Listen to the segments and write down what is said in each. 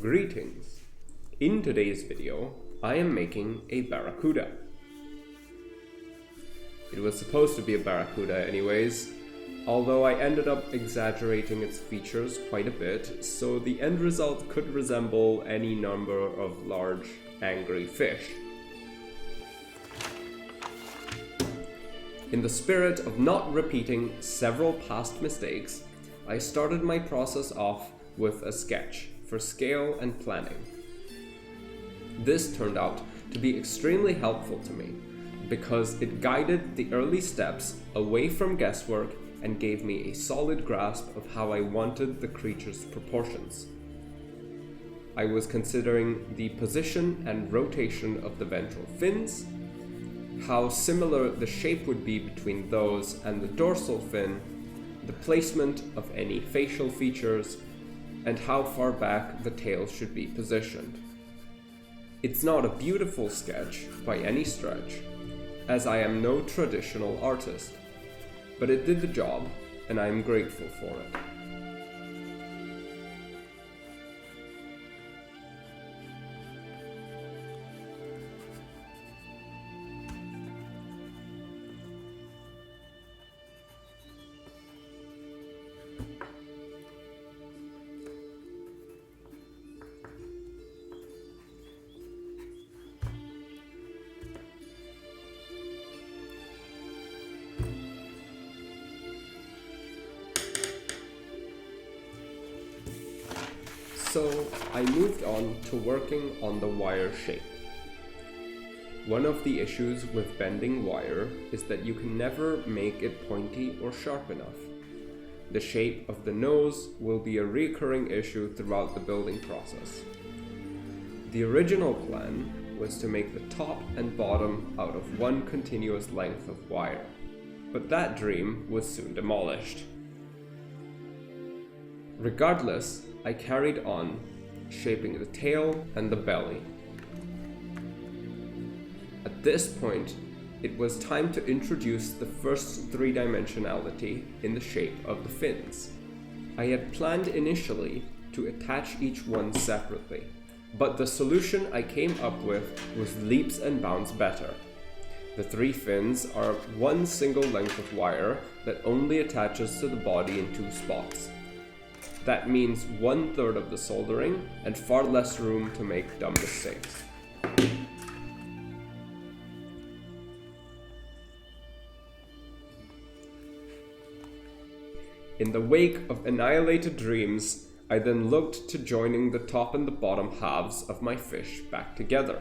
Greetings! In today's video, I am making a barracuda. It was supposed to be a barracuda anyways, although I ended up exaggerating its features quite a bit, so the end result could resemble any number of large, angry fish. In the spirit of not repeating several past mistakes, I started my process off with a sketch for scale and planning. This turned out to be extremely helpful to me because it guided the early steps away from guesswork and gave me a solid grasp of how I wanted the creature's proportions. I was considering the position and rotation of the ventral fins, how similar the shape would be between those and the dorsal fin, the placement of any facial features, and how far back the tail should be positioned. It's not a beautiful sketch by any stretch, as I am no traditional artist, but it did the job, and I am grateful for it. So I moved on to working on the wire shape. One of the issues with bending wire is that you can never make it pointy or sharp enough. The shape of the nose will be a recurring issue throughout the building process. The original plan was to make the top and bottom out of one continuous length of wire, but that dream was soon demolished. Regardless, I carried on, shaping the tail and the belly. At this point, it was time to introduce the first three-dimensionality in the shape of the fins. I had planned initially to attach each one separately, but the solution I came up with was leaps and bounds better. The three fins are one single length of wire that only attaches to the body in two spots. That means 1/3 of the soldering and far less room to make dumb mistakes. In the wake of annihilated dreams, I then looked to joining the top and the bottom halves of my fish back together.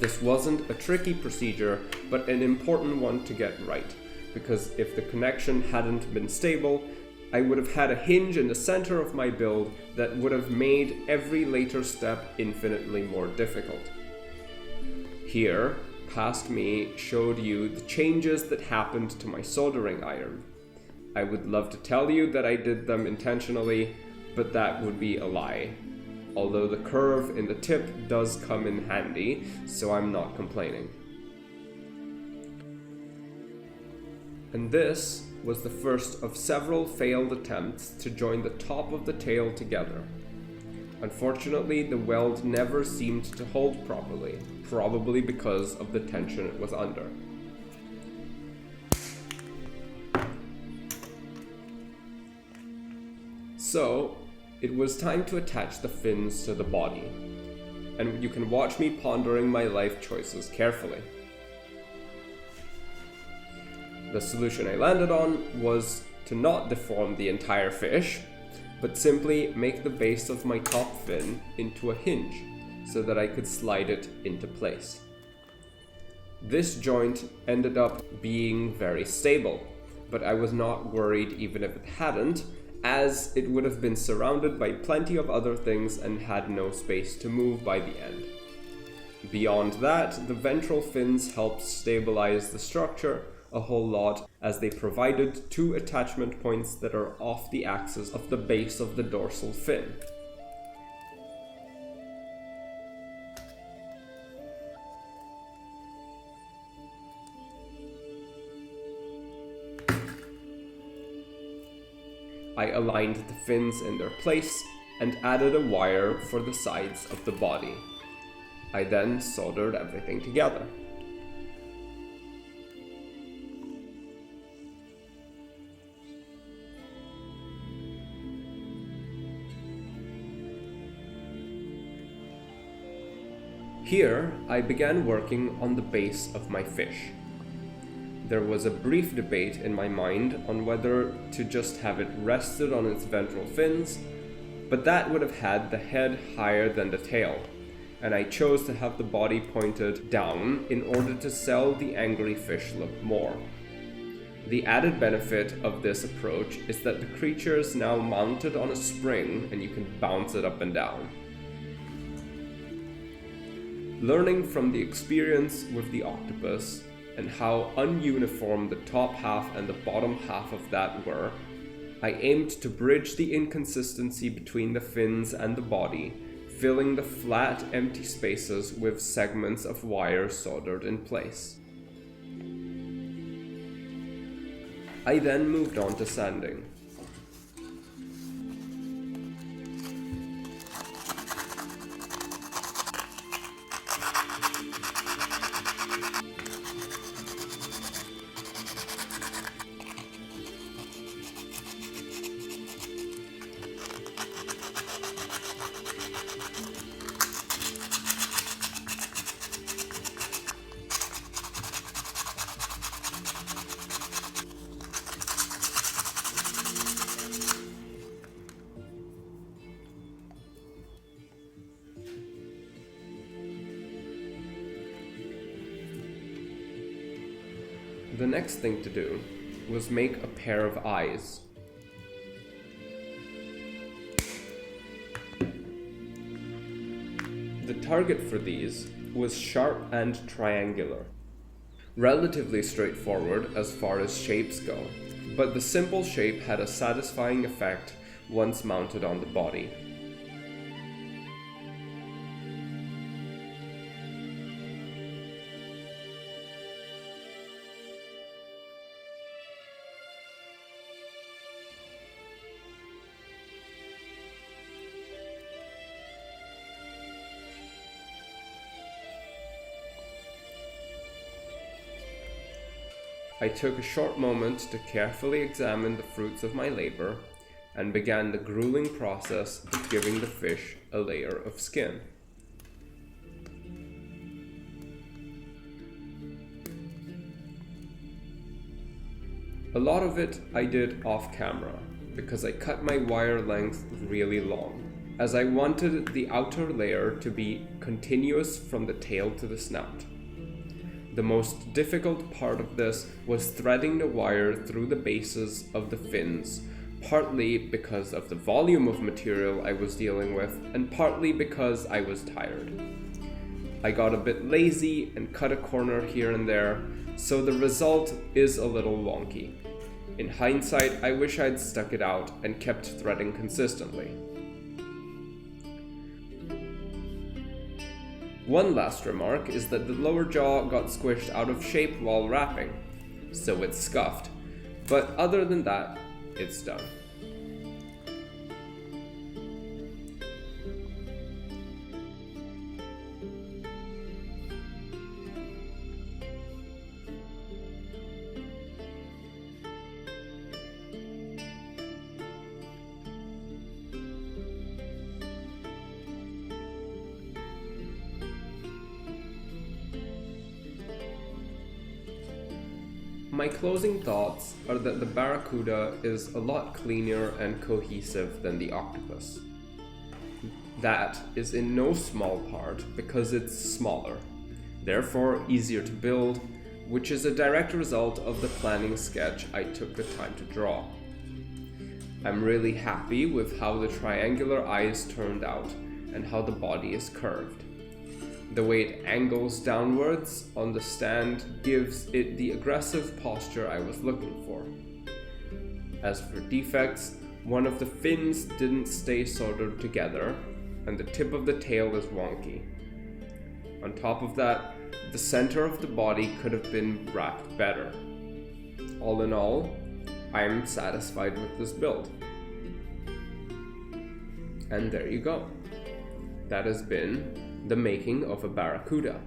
This wasn't a tricky procedure, but an important one to get right, because if the connection hadn't been stable, I would have had a hinge in the center of my build that would have made every later step infinitely more difficult. Here, past me showed you the changes that happened to my soldering iron. I would love to tell you that I did them intentionally, but that would be a lie. Although the curve in the tip does come in handy, so I'm not complaining. And this was the first of several failed attempts to join the top of the tail together. Unfortunately, the weld never seemed to hold properly, probably because of the tension it was under. So, it was time to attach the fins to the body, and you can watch me pondering my life choices carefully. The solution I landed on was to not deform the entire fish, but simply make the base of my top fin into a hinge so that I could slide it into place. This joint ended up being very stable, but I was not worried even if it hadn't, as it would have been surrounded by plenty of other things and had no space to move by the end. Beyond that, the ventral fins helped stabilize the structure a whole lot, as they provided two attachment points that are off the axis of the base of the dorsal fin. I aligned the fins in their place and added a wire for the sides of the body. I then soldered everything together. Here, I began working on the base of my fish. There was a brief debate in my mind on whether to just have it rested on its ventral fins, but that would have had the head higher than the tail, and I chose to have the body pointed down in order to sell the angry fish look more. The added benefit of this approach is that the creature is now mounted on a spring and you can bounce it up and down. Learning from the experience with the octopus and how ununiform the top half and the bottom half of that were, I aimed to bridge the inconsistency between the fins and the body, filling the flat, empty spaces with segments of wire soldered in place. I then moved on to sanding. The next thing to do was make a pair of eyes. The target for these was sharp and triangular. Relatively straightforward as far as shapes go, but the simple shape had a satisfying effect once mounted on the body. I took a short moment to carefully examine the fruits of my labor and began the grueling process of giving the fish a layer of skin. A lot of it I did off camera because I cut my wire length really long, as I wanted the outer layer to be continuous from the tail to the snout. The most difficult part of this was threading the wire through the bases of the fins, partly because of the volume of material I was dealing with, and partly because I was tired. I got a bit lazy and cut a corner here and there, so the result is a little wonky. In hindsight, I wish I'd stuck it out and kept threading consistently. One last remark is that the lower jaw got squished out of shape while wrapping, so it's scuffed, but other than that, it's done. My closing thoughts are that the barracuda is a lot cleaner and cohesive than the octopus. That is in no small part because it's smaller, therefore easier to build, which is a direct result of the planning sketch I took the time to draw. I'm really happy with how the triangular eyes turned out and how the body is curved. The way it angles downwards on the stand gives it the aggressive posture I was looking for. As for defects, one of the fins didn't stay soldered together, and the tip of the tail is wonky. On top of that, the center of the body could have been wrapped better. All in all, I'm satisfied with this build. And there you go. That has been the making of a barracuda.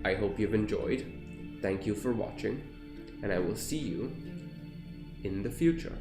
I hope you've enjoyed. Thank you for watching, and I will see you in the future.